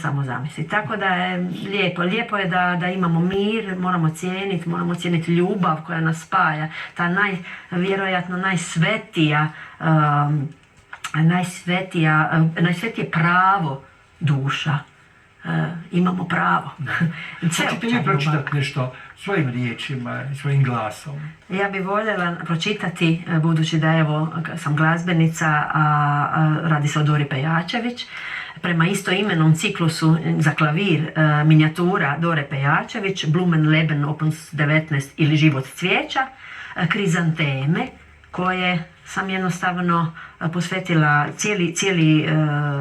samo zamisli. Tako da je lijepo. Lijepo je da imamo mir, moramo cijeniti ljubav koja nas spaja. Ta vjerojatno najsvetije pravo duša. Imamo pravo. Hoćete vi pročitati nešto svojim riječima i svojim glasom? Ja bih voljela pročitati, budući da evo sam glazbenica, a radi se o Dori Pejačević, prema istoimenom ciklusu za klavir minijatura Dore Pejačević, Blumenleben opus 19 ili Život cvijeća, Krizanteme, koje sam jednostavno posvetila, cijeli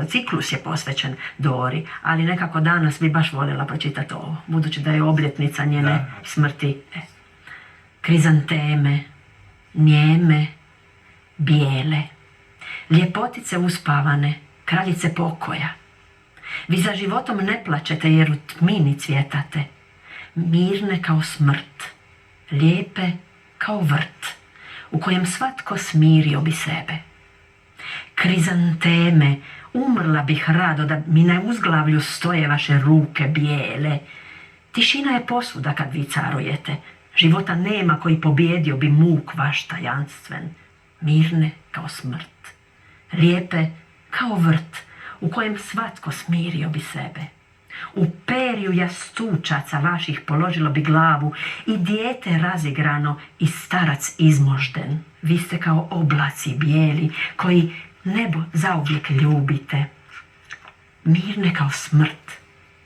ciklus je posvećen Dori, ali nekako danas bi baš voljela pročitati ovo, budući da je obljetnica njene smrti. Krizanteme, njeme, bijele, ljepotice uspavane, kraljice pokoja. Vi za životom ne plačete jer u tmini cvjetate, mirne kao smrt, lijepe kao vrt u kojem svatko smirio bi sebe. Krizanteme, umrla bih rado da mi na uzglavlju stoje vaše ruke bijele. Tišina je posvuda kad vi carujete, života nema koji pobjedio bi muk vaš tajanstven, mirne kao smrt, lijepe kao vrt u kojem svatko smirio bi sebe. U perju jastučaca vaših položilo bi glavu i dijete razigrano i starac izmožden. Vi ste kao oblaci bijeli koji nebo zauvijek ljubite. Mirne kao smrt,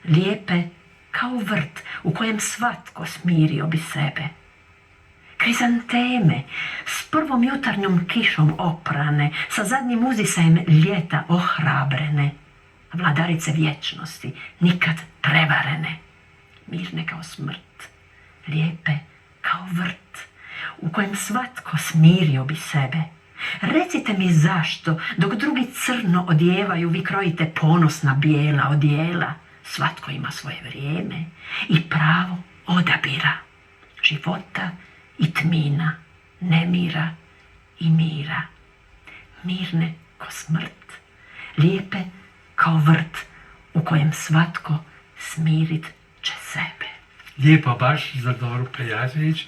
lijepe kao vrt u kojem svatko smirio bi sebe. Krizanteme, s prvom jutarnjom kišom oprane, sa zadnjim uzdisajem ljeta ohrabrene, vladarice vječnosti, nikad prevarene, mirne kao smrt, lijepe kao vrt, u kojem svatko smirio bi sebe. Recite mi zašto, dok drugi crno odijevaju, vi krojite ponosna bijela odijela. Svatko ima svoje vrijeme i pravo odabira, života i tmina, nemira i mira, mirne kao smrt, lijepe kao vrt u kojem svatko smirit će sebe. Lijepo baš za Doru Pejačević.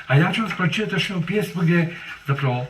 A ja ću vas pročitati još jednu pjesmu gdje zapravo